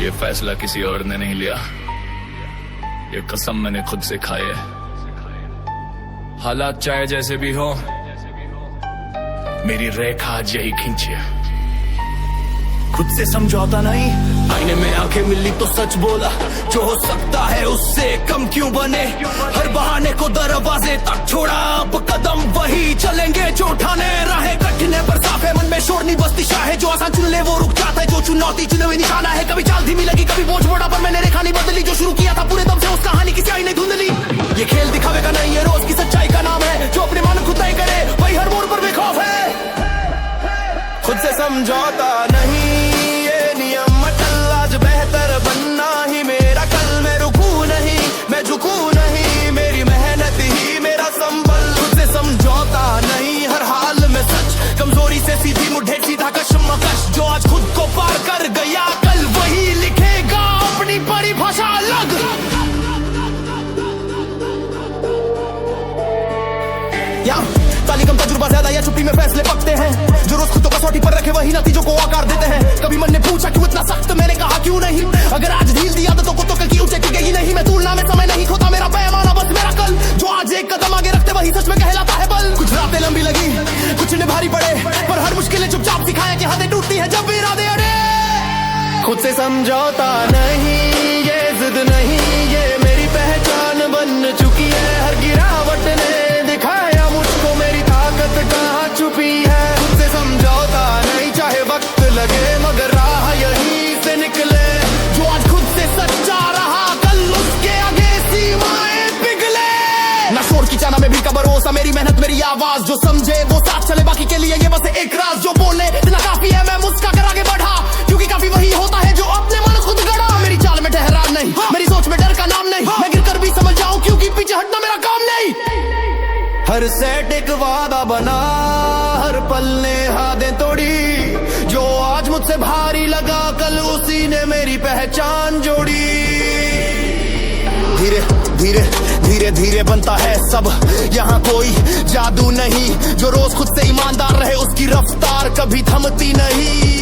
ये फैसला किसी और ने नहीं लिया, ये कसम मैंने खुद से खाई है। हालात चाहे जैसे भी हो, मेरी रेखा आज यही खींची है। खुद से समझौता नहीं, आईने में आंखें मिली तो सच बोला। जो हो सकता है उससे कम क्यों बने, हर बहाने को दरवाजे तक छोड़ा। अब कदम वही चलेंगे जो उठाने, राहें कठिन है पर साफ है, मन में शोर नहीं बसती शाह। जो आसान चुन ले वो रुक जाता है, जो चुनौती चुने हुए निशाना है। कभी चाल धीमी लगी, कभी बोझ बढ़ा, पर मैंने रेखा नहीं बदली। जो शुरू किया था पूरे दम से, उस कहानी की स्याही नहीं धुंधली। ये खेल दिखावे का नहीं, ये रोज की सच्चाई का नाम है। जो अपने मन खुद तय करे वही हर मोड़ पर बेखौफ है। खुद से समझौता नहीं, ये नियम अटल। आज बेहतर बनना ही मेरा कल। मैं रुकू नहीं, मैं झुकू नहीं, मेरी मेहनत ही मेरा संबल। खुद से समझौता नहीं, हर हाल में सच। कमजोरी से सीधी मुठभेड़, सीधा कशमकश। जो आज खुद को पार कर गया, कल वही लिखेगा अपनी परिभाषा अलग। ताली कम तजुर्बा ज्यादा या चुप्पी में फैसले पकते हैं। जो रोज खुद को कसौटी पर रखे वही नतीजों को आकार देते हैं। कभी मन ने पूछा क्यों इतना सख्त, मैंने कहा क्यों नहीं। अगर आज ढील दी आदतों को तो कल की ऊंचाई टिकेगी नहीं। मैं तुलना में समय नहीं खोता, मेरा पैमाना बस मेरा कल। जो आज एक कदम आगे रखते वही सच में कहलाता है बल। कुछ रातें लंबी लगी, कुछ ने भारी पड़े, पर हर मुश्किलें चुपचाप सिखाया कि हदें टूटती है जब इरादे अड़े। खुद से समझौता नहीं, ये जिद नहीं, ये मेरी पहचान बन चुकी है। हर गिरावट ने दिखाया मुझको मेरी ताकत कहाँ छुपी है। खुद से समझौता नहीं, चाहे वक्त लगे, मगर राह यहीं से निकले। जो आज खुद से सच्चा रहा, कल उसके आगे सीमाएं पिघले। ना शोर की चाना में भी का भरोसा, मेरी मेहनत मेरी आवाज। जो समझे वो साथ चले, बाकी के लिए ये बस एक राज। जो बोले इतना काफी है, मैं मुस्का कर आगे बढ़ा, क्योंकि काफी वही होता है जो अपने मन खुद गढ़ा। मेरी चाल में ठहराव नहीं, मेरी सोच में डर का नाम नहीं। मैं गिर कर भी समझ जाऊं, क्योंकि पीछे हटना मेरा काम नहीं। हर सेट एक वादा बना, हर पल ने हादें तोड़ी। जो आज मुझसे भारी लगा, कल उसी ने मेरी पहचान जोड़ी। धीरे धीरे धीरे धीरे बनता है सब, यहाँ कोई जादू नहीं। जो रोज खुद से ईमानदार रहे, उसकी रफ्तार कभी थमती नहीं।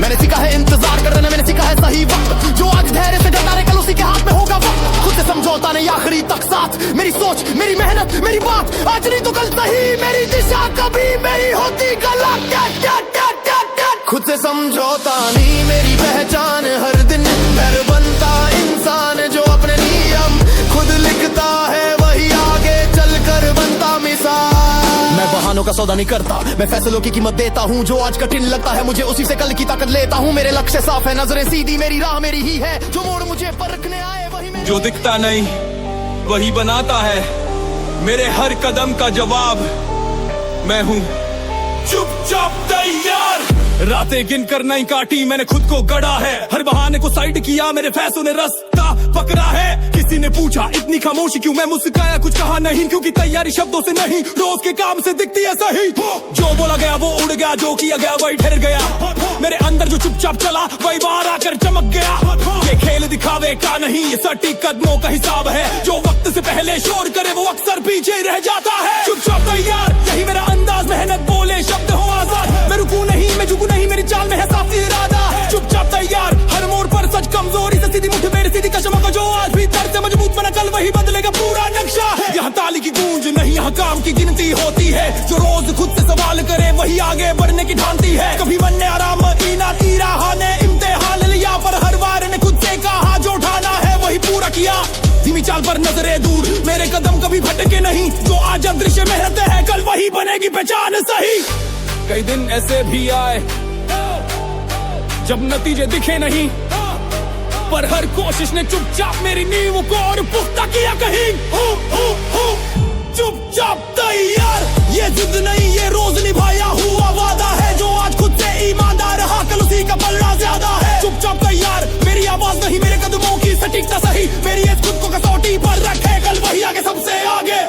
मैंने सीखा है इंतजार करना, मैंने सीखा है सही वक्त। जो आज धैर्य से डटा रहे, कल उसी के हाथ में होगा वक्त। खुद से समझौता नहीं, आखिरी तक साथ। मेरी सोच, मेरी मेहनत, मेरी बात, आज नहीं तो कल सही। मेरी दिशा कभी मेरी होती गलत। खुद से समझौता नहीं, मेरी पहचान हर दिन डर बनता इंसान। जो अपने नियम खुद लिखता है, वही आगे चलकर बनता मिसाल। मैं बहानों का सौदा नहीं करता, मैं फैसलों की कीमत देता हूँ। जो आज कठिन लगता है मुझे, उसी से कल की ताकत लेता हूँ। मेरे लक्ष्य साफ है, नजरें सीधी, मेरी राह मेरी ही है। जो मोड़ मुझे परखने आए वही जो दिखता नहीं वही बनाता है। मेरे हर कदम का जवाब मैं हूँ चुपचाप तैयार। रातें गिन कर नहीं काटी, मैंने खुद को गढ़ा है। हर बहाने को साइड किया, मेरे फैसलों ने रास्ता पकड़ा है। किसी ने पूछा इतनी खामोशी क्यों, मैं मुस्कुराया, कुछ कहा नहीं। क्योंकि तैयारी शब्दों से नहीं, रोज के काम से दिखती है सही। जो बोला गया वो उड़ गया, जो किया गया वही ठहर गया। मेरे अंदर जो चुपचाप चला, वही बाहर आकर चमक गया। ये खेल दिखावे का नहीं, ये सटीक कदमों का हिसाब है। जो वक्त से पहले शोर करे, वो अक्सर पीछे रह जाता है। चुपचाप तैयार, यही मेरा अंदाज। मेहनत बोले, शब्द हो आजाद। मैं रुकू नहीं, मैं झुकू नहीं, मेरी चाल में है साफ इरादा। चुपचाप तैयार, हर मोड़ पर सच, कमजोरी से सीधी मुठभेड़, सीधी कशमकश। जो आज भी दर्द से मजबूत बना, कल वही बदलेगा पूरा नक्शा है। यहाँ ताली की गूंज नहीं, यहाँ काम की गिनती होती है। जो रोज खुद से सवाल करे, वही आगे बढ़ने की ठानती है। कभी मन ने आराम ईना तीरा, ने इम्तिहान लिया, पर हर बार ने खुद से कहा जो उठाना है वही पूरा किया। धीमी चाल पर नजरें दूर, मेरे कदम कभी भटके नहीं। जो आज अदृश्य मेहनत है, कल वही बनेगी पहचान सही। कई दिन ऐसे भी आए जब नतीजे दिखे नहीं, पर हर कोशिश ने चुपचाप मेरी नींव को और पुख्ता किया कहीं। चुपचाप तैयार, ये जिद नहीं, ये रोज निभाया हुआ वादा है। जो आज खुद से ईमानदार रहा, कल उसी का पलड़ा ज्यादा है। चुपचाप तैयार, मेरी आवाज नहीं, मेरे कदमों की सटीकता सही। मेरी ये खुद को कसौटी पर रखे, कल वही आगे सबसे आगे।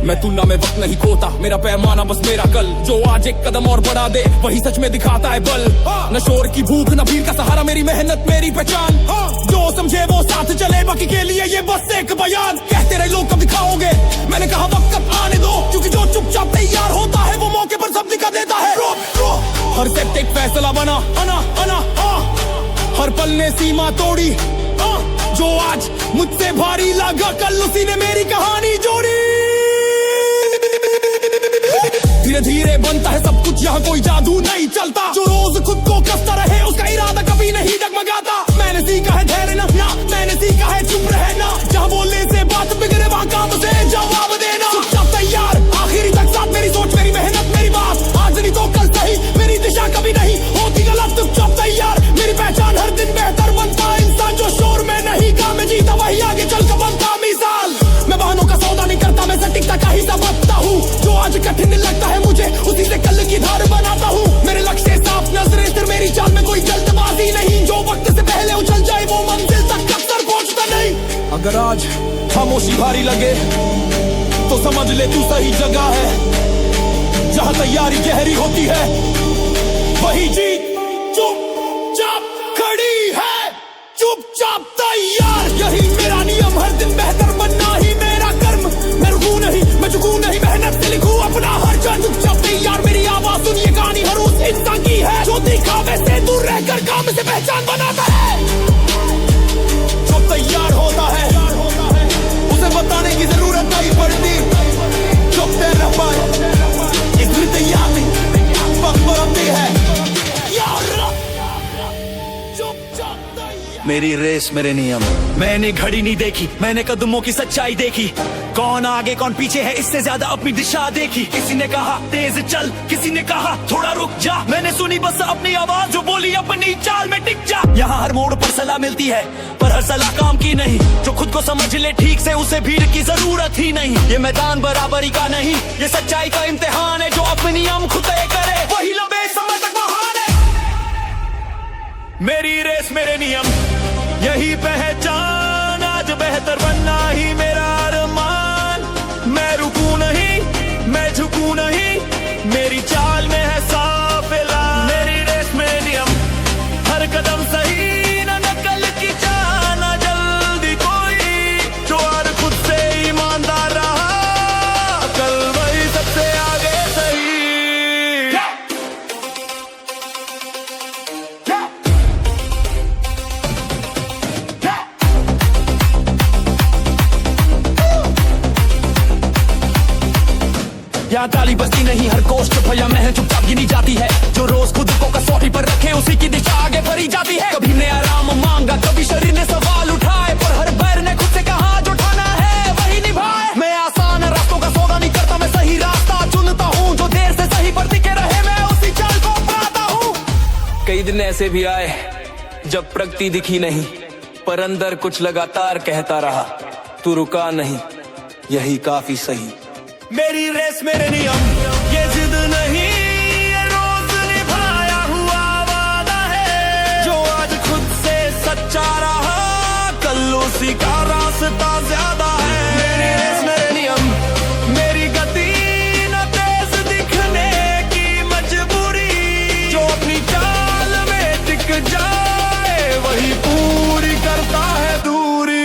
मैं तुलना में वक्त नहीं खोता, मेरा पैमाना बस मेरा कल। जो आज एक कदम और बढ़ा दे, वही सच में दिखाता है बल। न शोर की भूख, न भीड़ का सहारा, मेरी मेहनत मेरी पहचान। जो समझे वो साथ चले, बाकी के लिए ये बस एक बयान। कहते रहे लोग कब दिखाओगे, मैंने कहा वक्त आने दो। क्योंकि जो चुपचाप तैयार होता है, वो मौके पर सब दिखा देता है। हर सेट एक फैसला बना, अना अना हर पल ने सीमा तोड़ी। जो आज मुझसे भारी लगा, कल उसी ने मेरी कहानी जोड़ी। धीरे धीरे बनता है सब कुछ, यहाँ कोई जादू नहीं चलता। जो रोज खुद को कसता रहे, उसका इरादा कभी नहीं डगमगाता। मैंने सीखा है धैर्य ना, मैंने सीखा है चुप रहना। जहाँ बोलने से बात बिगड़े, वहाँ काम से जवाब देना। चुपचाप तैयार, आखिरी तक साथ, मेरी सोच, मेरी मेहनत, मेरी बात। आज नहीं तो कल सही, मेरी दिशा कभी नहीं होती गलत। चुपचाप तैयार, मेरी पहचान हर दिन बेहतर बनता। इंसान जो शोर में नहीं गा में जीता, वही आगे चल कर बनता मिसाल। मैं बहानों का सौदा नहीं करता, मैं सटीकता का हिस्सा बनता हूँ। जो आज कठिन लगता है मुझे, उसी से कल की धार बनाता हूँ। मेरे लक्ष्य साफ नजरें, सिर्फ मेरी चाल में कोई जल्दबाजी नहीं। जो वक्त से पहले उछल जाए, वो मंजिल तक अक्सर पहुंचता नहीं। अगर आज खामोशी भारी लगे, तो समझ ले तू सही जगह है। जहाँ तैयारी गहरी होती है, वही जीत चुपचाप खड़ी है। चुपचाप तैयार, यही मेरा नियम। हर दिन बेहतर बनना ही मेरा कर्म। मैं रुकू नहीं, मैं झुकू नहीं, मेहनत से लिखूं अपना हर जन। चुपचाप तैयार, मेरी आवाज सुनिए, कहानी हर उस इंसान की है जो दिखावे से दूर रहकर काम से पहचान बनाता है। जो तैयार होता है, उसे बताने की जरूरत नहीं पड़ती। चुप रह पाए, इसलिए तैयार नहीं, वक्त बरतती है। मेरी रेस मेरे नियम। मैंने घड़ी नहीं देखी, मैंने कदमों की सच्चाई देखी। कौन आगे कौन पीछे है, इससे ज्यादा अपनी दिशा देखी। किसी ने कहा तेज चल, किसी ने कहा थोड़ा रुक जा। मैंने सुनी बस अपनी आवाज, जो बोली अपनी चाल में टिक जा। यहाँ हर मोड़ पर सलाह मिलती है, पर हर सलाह काम की नहीं। जो खुद को समझ ले ठीक से, उसे भीड़ की जरूरत ही नहीं। ये मैदान बराबरी का नहीं, ये सच्चाई का इम्तिहान है। जो अपने नियम खुद तय करे, वही लंबे समय तक महान है। मेरी रेस मेरे नियम, यही पहचान। आज बेहतर बनना ही मेरा अरमान। मैं रुकू नहीं, मैं झुकू नहीं, मेरी चाल में है साफ ऐलान। मेरी रेस में नियम, हर कदम सही, न नकल की चाह, न जल्दी कोई। जो आज खुद से ईमानदार रहा, कल वही सबसे आगे सही। यहाँ ताली बस्ती नहीं, हर कोष्ठ भैया महल चुपचाप गिनी जाती है। जो रोज खुद को कसौटी पर रखे, उसी की दिशा आगे बढ़ी जाती है। कभी ने आराम मांगा, कभी शरीर ने सवाल उठाए, पर हर बैर ने खुद से कहा जो ठाना है वही निभाए। मैं आसान रास्तों का सौदा नहीं करता, मैं सही रास्ता चुनता हूँ। जो देर से सही पर टिके रहे, मैं उसी चाल को अपनाता हूँ। कई दिन ऐसे भी आए जब प्रगति दिखी नहीं, पर अंदर कुछ लगातार कहता रहा, तू रुका नहीं, यही काफी सही। मेरी रेस मेरे नियम, ये जिद नहीं, ये रोज निभाया हुआ वादा है। जो आज खुद से सच्चा रहा, कल उसी का रास्ता ज्यादा है। मेरी रेस मेरे नियम, मेरी गति न तेज दिखने की मजबूरी। जो अपनी चाल में टिक जाए, वही पूरी करता है दूरी।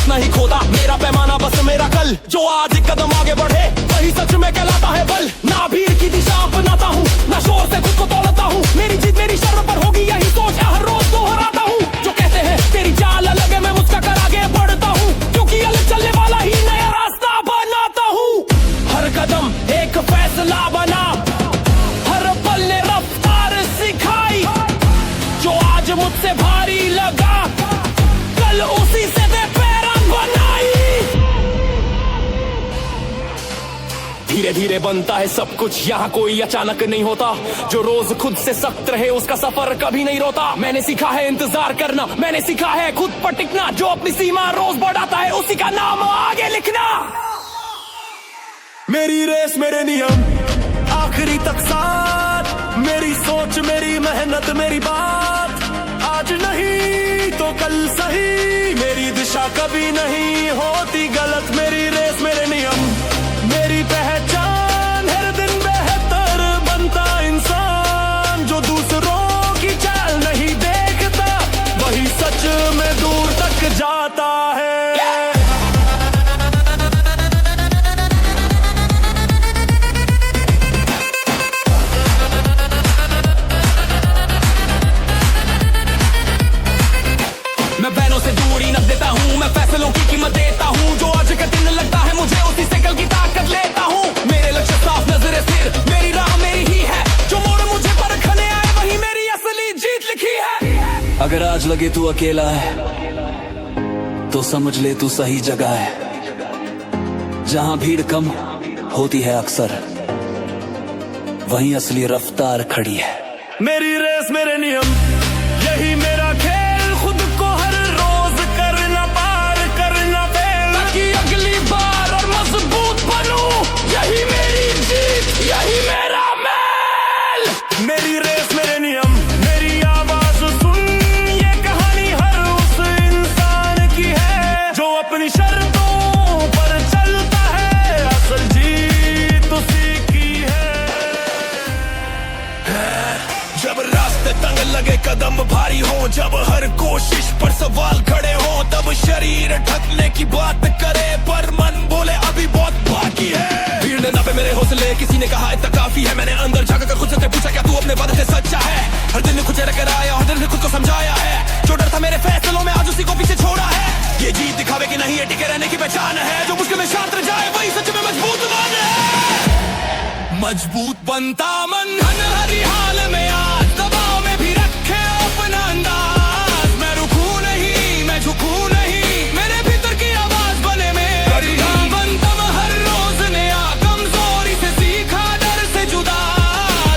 नहीं खोदा मेरा पैमाना, बस मेरा कल। जो आज एक कदम आगे बढ़े, वही सच में कहलाता है बल। ना भीड़ की दिशा अपनाता हूँ, ना शोर से खुद को तोड़ता हूँ। मेरी जीत मेरी शर्म पर होगी, यही सोच हर रोज दोहराता हूँ। जो कहते हैं तेरी चाल अलग है, मैं मुझका कर आगे बढ़ता हूँ। क्योंकि अलग चलने वाला ही नया रास्ता बनाता हूँ। हर कदम एक फैसला बना, हर पल ने रफ्तार सिखाई। जो आज मुझसे भारी लगा, कल उसी से धीरे धीरे बनता है सब कुछ, यहाँ कोई अचानक नहीं होता। जो रोज खुद से सख्त रहे, उसका सफर कभी नहीं रोता। मैंने सीखा है इंतजार करना, मैंने सीखा है खुद पर टिकना। जो अपनी सीमा रोज बढ़ाता है, उसी का नाम आगे लिखना। मेरी रेस मेरे नियम, आखिरी तक साथ। मेरी सोच, मेरी मेहनत, मेरी बात। आज नहीं तो कल सही, मेरी दिशा कभी नहीं होती गलत। मेरी रेस मेरे नियम, मेरी पहचान। हर दिन बेहतर बनता इंसान, जो दूसरों की चाल फैसलों की कीमत देता हूँ, जो आज का दिन लगता है मुझे उसी से कल की ताकत लेता हूँ। मेरे लक्ष्य साफ नजर स्थिर, मेरी राह मेरी ही है, जो मोड़ मुझे परखने आए वही मेरी असली जीत लिखी है। अगर आज लगे तू अकेला है तो समझ ले तू सही जगह है। जहां भीड़ कम होती है अक्सर, वहीं असली रफ्तार खड़ी है। मेरी रेस मेरे नियम, यही मेरा खेल, खुद को हर रोज करना पार करना फेल, ताकि अगली बार और मजबूत बनूं, यही मेरी जीत यही मेरा मेल। मेरी रेस मेरे नियम, मेरी आवाज सुन, ये कहानी हर उस इंसान की है जो अपनी शर्तों पर चलता है, असल जीत उसी की है। जब रास्ते तंग लगे कदम भारी हो, जब हर कोशिश पर सवाल खड़े हो, तब शरीर ढकने की बात करे पर मन बोले अभी बहुत बाकी है। भीड़ ने नापे मेरे हौसले, किसी ने कहा इतना काफी है, मैंने अंदर जाकर खुद से पूछा क्या तू अपने वादे से सच्चा है। हर दिन खुद से रखकर आया, हर दिन खुद को समझाया है, जो डर था मेरे फैसलों में आज उसी को पीछे छोड़ा है। ये जीत दिखावे की नहीं है, टिके रहने की पहचान है, जो मुश्किल में शांत रह जाए वही सच में मजबूत मन है। मजबूत बनता मन हर हाल में, आज दबाव में भी रखे अपना अंदाज, मैं रुकू नहीं मैं झुकू नहीं, मेरे भीतर की आवाज बने मेरा बनता मैं हर रोज नया, कमजोरी से सीखा डर से जुदा,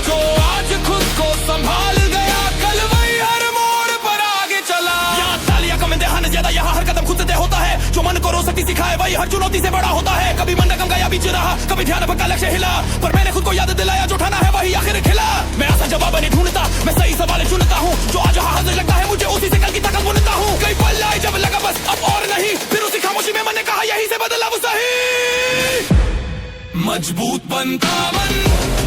जो आज खुद को संभाल गया कल वही हर मोड़ पर आगे चला। यहाँ तालियां कम इम्तिहान ज्यादा, यहाँ हर कदम खुद से तय होता है, जो मन को रोज सकती सिखाए वही हर चुनौती से बड़ा होता है। कभी मन कम गया बीच रहा, कभी ध्यान भटका लक्ष्य हिला, पर मैंने खुद को याद दिलाया जो ठाना है वही आखिर खिला। मैं ऐसा जवाब नहीं ढूंढता, मैं सही सवाल चुनता हूँ, जो आज हाजिर लगता है मुझे उसी से कल की ताकत बुनता हूँ। कई पल आए जब लगा बस अब और नहीं, फिर उसी खामोशी में मैंने कहा यही से बदलाव सही। मजबूत बनता मन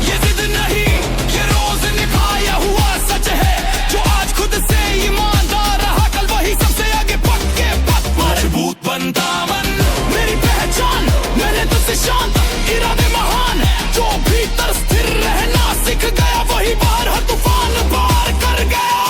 ये जिद नहीं, ये रोज निभाया हुआ सच है, जो आज खुद से ईमानदार रहा कल वही सबसे आगे पक्के पक। मजबूत बनता मन मेरी पहचान, मैंने तुझसे शांत इरादे महान, जो भीतर स्थिर रहना सीख गया वही बाहर हर तूफान पार कर गया।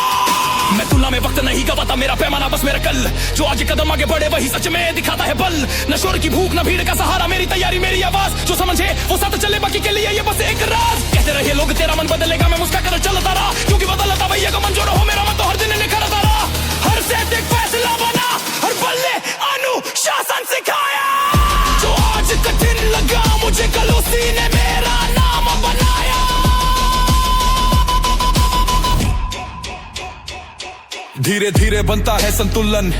मैं तुलना में वक्त नहीं गवाता, मेरा पैमाना बस मेरा कल, जो आज कदम आगे बढ़े वही सच में दिखाता है बल। न शोर की भूख न भीड़ का सहारा, मेरी तैयारी मेरी आवाज, जो समझे वो साथ चले, बाकी के लिए ये बस एक राज। कहते रहे लोग तेरा मन बदलेगा, मैं मुस्कुरा कर चलता रहा, क्योंकि बदलता भैया का मन जो रहो मेरा मन तो हर दिन निखरता रहा। हर से एक फैसला बना, हर पल ने अनुशासन सिखाया, जो आज कठिन लगा मुझे कल उसी ने मेरा नाम बनाया। धीरे धीरे बनता है संतुलन,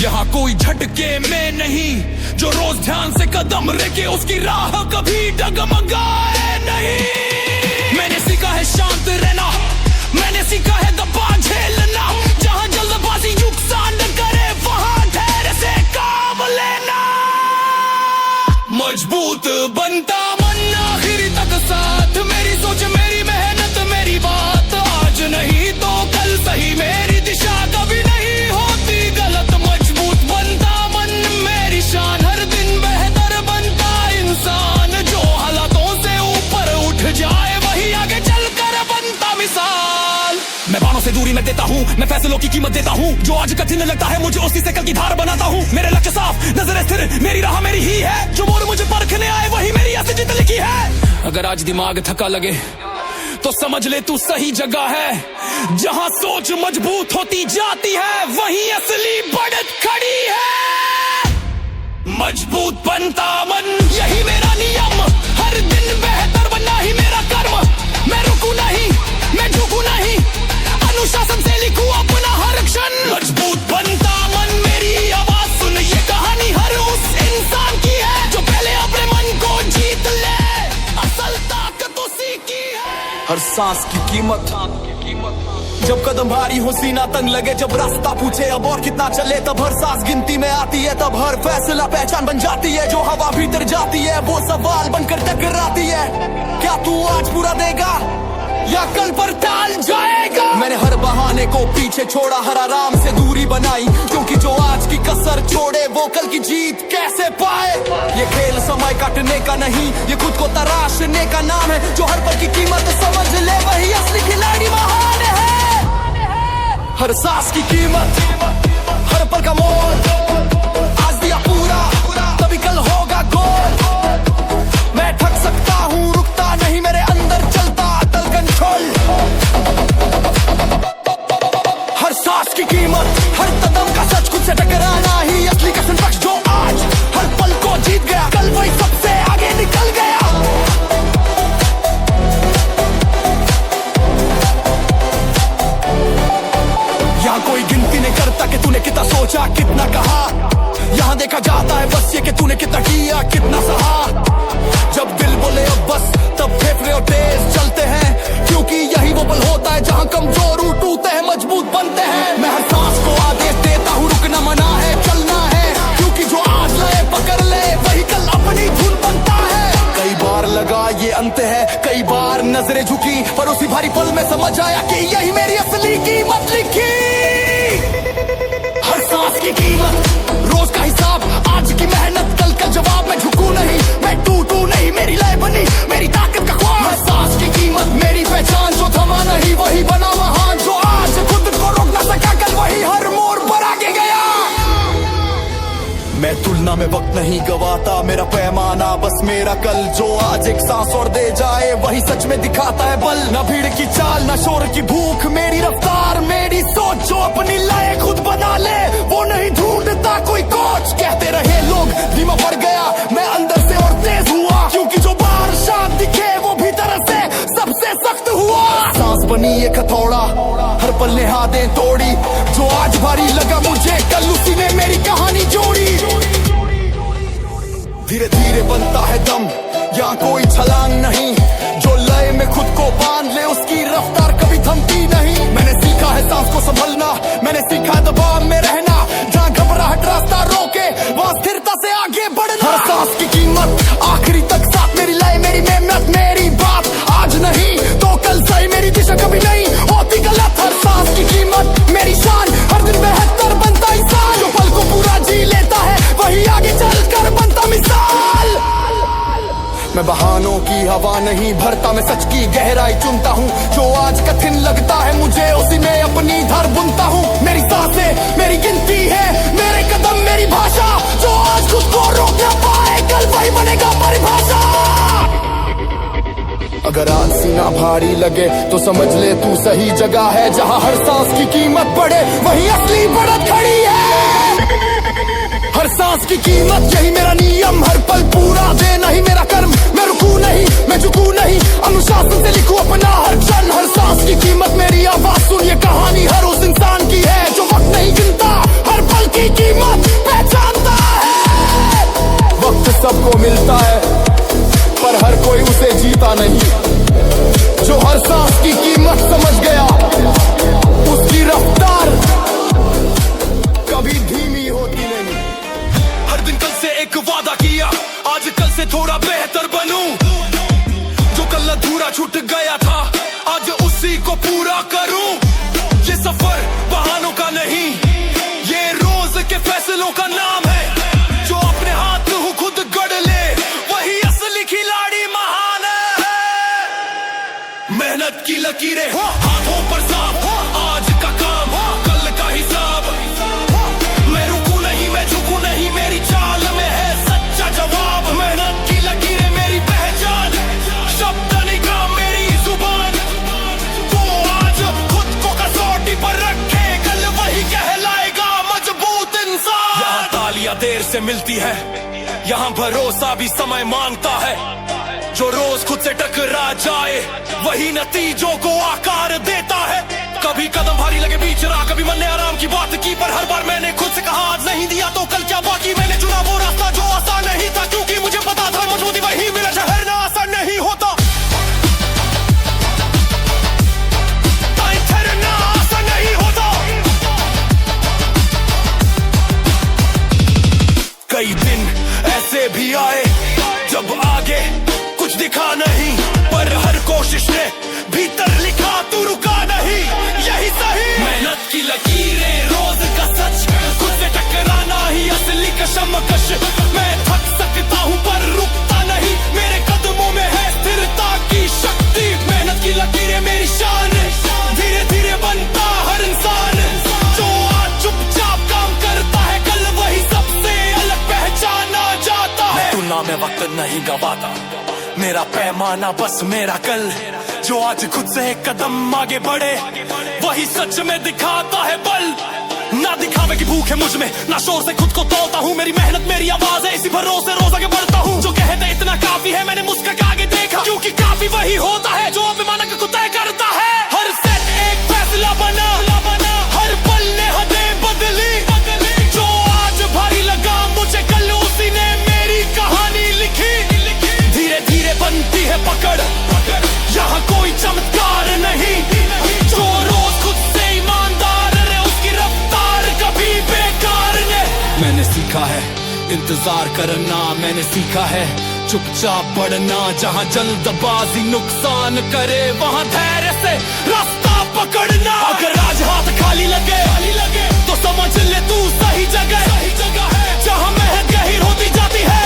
यहाँ कोई झटके में नहीं, जो रोज ध्यान से कदम रखे उसकी राह कभी डगमगाए नहीं। मैंने सीखा है शांत रहना, मैंने सीखा है दबा झेलना, जहाँ जल्दबाजी नुकसान न करे वहाँ धैर्य से काम लेना। मजबूत बनता मन आखिरी तक साथ, मेरी सोच मेरी मेहनत मेरी बात, आज नहीं तो कल सही मेरी दिशा कभी नहीं होती गलत। मजबूत बनता मन मेरी शान, हर दिन बेहतर बनता इंसान, जो हालातों से ऊपर उठ जाए वही आगे चलकर बनता मिसाल। मैं बाणों से दूरी मैं देता हूँ, मैं फैसलों की कीमत देता हूँ, जो आज कठिन लगता है मुझे उसी से कल की धार बनाता हूँ। मेरे लक्ष्य साफ नजर स्थिर, मेरी राह मेरी ही है, जो मोड़ मुझे परखने आए वही मेरी असली जीत लिखी है। अगर आज दिमाग थका लगे तो समझ ले तू सही जगह है, जहाँ सोच मजबूत होती जाती है वही असली बढ़त खड़ी है। मजबूत बनता मन यही मेरा नियम, हर दिन बेहतर बनना ही मेरा कर्म, मैं रुकू नहीं मैं झुकू नहीं, अनुशासन से लिखूं अपना हर क्षण। मजबूत बनता मन मेरी आवाज सुन, ये कहानी हर उस इंसान की है, जो पहले अपने मन को जीत ले, असल ताकत उसी की है। हर सांस की कीमत, जब कदम भारी हो सीना तंग लगे, जब रास्ता पूछे अब और कितना चले, तब हर सांस गिनती में आती है, तब हर फैसला पहचान बन जाती है, जो हवा भीतर जाती है वो सवाल बनकर टकराती है। क्या तू आज पूरा देगा या कल पर टाल जाएगा? मैंने हर बहाने को पीछे छोड़ा, हर आराम से दूरी बनाई, क्योंकि जो आज की कसर छोड़े वो कल की जीत कैसे पाए। ये खेल समय काटने का नहीं, ये खुद को तराशने का नाम है, जो हर पल की कीमत समझ ले वही असली खिलाड़ी महान है। हर सांस की कीमत, हर पल का मोल, आज दिया की कीमत, हर कदम का सच, खुद से टकराना ही असली कसन बख्श। जो आज हर पल को जीत गया, कल वही सबसे आगे निकल गया। यहाँ कोई गिनती नहीं करता कि तूने कितना सोचा, कितना कहा। यहाँ देखा जाता है बस ये कि तूने कितना किया, कितना सहा। जब दिल बोले अब बस, तब फेफड़े और तेज चलते हैं, क्योंकि यही वो पल होता है जहाँ कमजोर टूटते हैं, मजबूत बनते हैं। मैं हर सांस को आदेश देता हूँ, रुकना मना है, चलना है, क्योंकि जो आज लए पकड़ ले वही कल अपनी धुन बनता है। कई बार लगा ये अंत है, कई बार नजरें झुकी, पर उसी भारी पल में समझ आया कि यही मेरी असली कीमत लिखी। हर सांस की कीमत, रोज का हिसाब, आज की मेहनत, कल का जवाब। मैं झुकू नहीं, मैं टूटू नहीं, मेरी लय बनी मेरी ताकत का ख्वाब। हर सांस की कीमत, मेरी पहचान, जो थमा नहीं वही बना महान। जो आज खुद को रोक ना सका, कल वही हर मोड़ पर आगे गया। मैं तुलना में वक्त नहीं गवाता, मेरा पैमाना बस मेरा कल। जो आज एक सांस और दे जाए वही सच में दिखाता है बल। ना भीड़ की चाल, ना शोर की भूख, मेरी रफ्तार, मेरी सोच। जो अपनी लय खुद बना ले, वो नहीं ढूंढता कोई कोच। कहते रहे लोग धीमा पड़ गया, मैं अंदर से और तेज हुआ, क्योंकि जो बाहर शांत दिखे वो भीतर से सबसे सख्त हुआ। सांस बनी एक हथौड़ा, हर पल नेहादें तोड़ी। जो आज भारी लगा मुझे, कल उसी ने मेरी कहानी जोड़ी। धीरे धीरे बनता है दम, यहाँ कोई छलांग नहीं। जो लय में खुद को बांध ले, उसकी रफ्तार कभी थमती नहीं। मैंने सीखा है सांस को संभलना, मैंने सीखा दबाव में रहना। जहाँ घबराहट रास्ता रोके, वहाँ स्थिरता से आगे बढ़ना। हर सांस की कीमत, आखिरी तक साथ मेरी लय, मेरी मेहनत, मेरी बात। आज नहीं तो कल सही, मेरी दिशा कभी नहीं होती गलत। हर सांस की कीमत, मेरी शान, हर दिन बेहतर बनता इंसान। जो पल को पूरा जी लेता है, वही आगे चलकर बनता मिसाल। मैं बहानों की हवा नहीं भरता, मैं सच की गहराई चुनता हूँ। जो आज कठिन लगता है मुझे, उसी में अपनी धार बुनता हूँ। मेरी सांसें मेरी गिनती है, मेरे कदम मेरी भाषा। जो आज खुद को रोक ना पाए, कल वही बनेगा परिभाषा। अगर आज सीना भारी लगे तो समझ ले तू सही जगह है। जहाँ हर सांस की कीमत बढ़े, वही असली बढ़त खड़ी है। हर सांस की कीमत, यही मेरा नियम। हर पल पूरा देना ही मेरा कर्म। मैं रुकू नहीं, मैं झुकू नहीं, अनुशासन से लिखूं अपना हर क्षण। हर सांस की कीमत, मेरी आवाज सुन, ये कहानी हर उस इंसान की है जो वक्त नहीं गिनता, हर पल की कीमत पहचानता है। वक्त सबको मिलता है, पर हर कोई उसे जीता नहीं। जो हर सांस की कीमत समझ गया, उसकी रफ्तार कभी धीमी होती नहीं। हर दिन कल से एक वादा किया, आज कल से थोड़ा बेहतर बनूं। जो कल अधूरा छूट गया था, आज उसी को पूरा करूं। ये सफर बहानों का नहीं, ये रोज के फैसलों का नाम है। जो अपने हाथ खुद गढ़ ले, वही असली खिलाड़ी महान है। मेहनत की लकीरें हाथों पर साफ, आज का काम कल का हिसाब। मैं रुकू नहीं, मैं झुकू नहीं, मेरी चाल में है सच्चा जवाब। मेहनत की लकीरें मेरी पहचान, शब्द निगाह मेरी जुबान। वो आज खुद को कसौटी पर रखे, कल वही कहलाएगा मजबूत इंसान। यहाँ तालियां देर से मिलती है, यहाँ भरोसा भी समय मांगता है। जो रोज खुद से टकरा जाए, वही नतीजों को आकार देता है। कभी कदम भारी लगे बीच राह, कभी मन ने आराम की बात की, पर हर बार मैंने खुद से कहा आज नहीं दिया तो कल क्या बाकी। मैंने चुना वो रास्ता जो आसान नहीं था, क्योंकि मुझे पता था मजबूती वही मिला, ठहरना आसान नहीं होता। ठहरना आसान नहीं होता। कई दिन ऐसे भी आए जब आगे कुछ दिखा नहीं, पर हर कोशिश ने भीतर लिखा तू रुका नहीं, यही सही। मेहनत की लकीरें, रोज का सच, खुद से टकराना ही असली कशमकश। मैं थक सकता हूँ पर रुकता नहीं, मेरे कदमों में है स्थिरता की शक्ति। मेहनत की लकीरें मेरी शान, धीरे धीरे बनता हर इंसान। जो आज चुपचाप काम करता है, कल वही सबसे अलग पहचाना जाता है। तुलना में वक्त नहीं गवाता, मेरा पैमाना बस मेरा कल। जो आज खुद से एक कदम आगे बढ़े, वही वही सच में दिखाता है बल। ना दिखावे की भूख है मुझ में, ना शोर से खुद को तोड़ता हूँ। मेरी मेहनत मेरी आवाज है, इसी भरोसे रोज आगे बढ़ता हूँ। जो कहते इतना काफी है, मैंने मुस्का के आगे देखा, क्योंकि काफी वही होता है जो अभिमानक को तय करता है। हर सेट एक फैसला बना, हर पल ने हदें बदली। जो आज भारी लगा मुझे, कल उसी ने मेरी कहानी लिखी। धीरे धीरे बनती है पकड़, यहाँ कोई चमत्कार नहीं। जो रोज खुद से ईमानदार है, उसकी रफ्तार कभी बेकार नहीं। मैंने सीखा है इंतजार करना, मैंने सीखा है चुपचाप बढ़ना। जहाँ जल्दबाजी नुकसान करे, वहाँ धैर्य से रास्ता पकड़ना। अगर आज हाथ खाली लगे तो समझ ले तू सही जगह है। जहाँ मेहनत गहीर होती जाती है,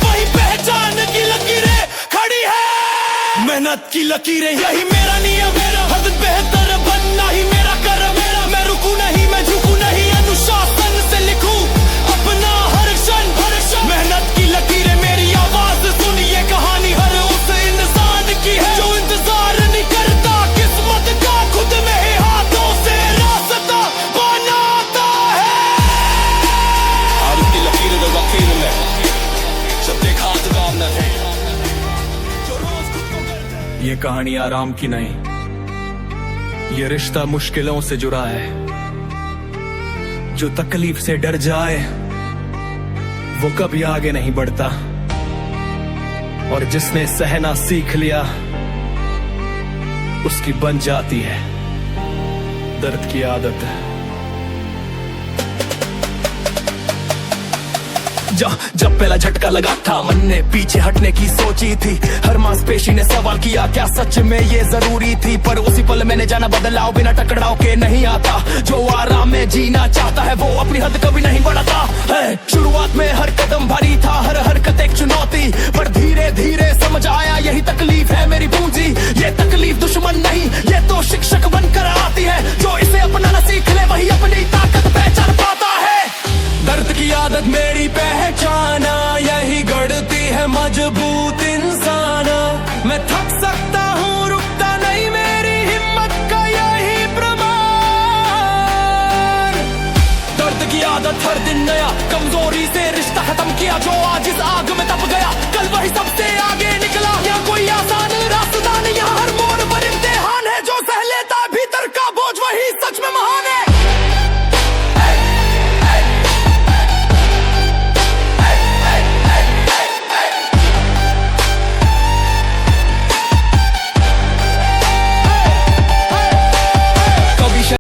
वही पहचान की लकीरें खड़ी है। मेहनत की लकीरें यही मेरा नियम, हर दिन बेहतर बनना ही मेरा कर्म। मैं रुकू नहीं, मैं झुकू नहीं, अनुशासन से लिखूं अपना हर क्षण। मेहनत की लकीरें मेरी आवाज सुनिए, कहानी हर उस इंसान की है जो इंतजार नहीं करता किस्मत का, खुद में ही हाथों से रास्ता बनाता है। आज की लकीरें तो वकील में सब देखा न है, जो रोज खुद को करता है। ये कहानी आराम की नहीं, ये रिश्ता मुश्किलों से जुड़ा है। जो तकलीफ से डर जाए वो कभी आगे नहीं बढ़ता, और जिसने सहना सीख लिया उसकी बन जाती है दर्द की आदत। जब पहला झटका लगा था, मन ने पीछे हटने की सोची थी। हर मांसपेशी ने सवाल किया, क्या सच में ये जरूरी थी? पर उसी पल मैंने जाना बदलाव बिना टकराव के नहीं आता। जो आराम में जीना चाहता है, वो अपनी हद कभी नहीं बढ़ाता है। शुरुआत में हर कदम भारी था, हर हरकत एक चुनौती, पर धीरे धीरे समझ आया यही तकलीफ है मेरी पूंजी। ये तकलीफ दुश्मन नहीं, ये तो शिक्षक बनकर आती है। जो इसे अपनाना सीख ले, वही अपनी ताकत पहचान पाता है। दर्द की आदत मेरी पहचाना, यही गढ़ती है मजबूत इंसान। मैं थक सकता हूँ, रुकता नहीं, मेरी हिम्मत का यही प्रमाण। दर्द की आदत हर दिन नया, कमजोरी से रिश्ता खत्म किया। जो आज इस आग में तप गया, कल वही सबसे आगे निकला। यहाँ कोई आसान रास्ता नहीं, यहाँ हर मोड़ पर इम्तिहान है। जो सह लेता भीतर का बोझ, वही सच में महान।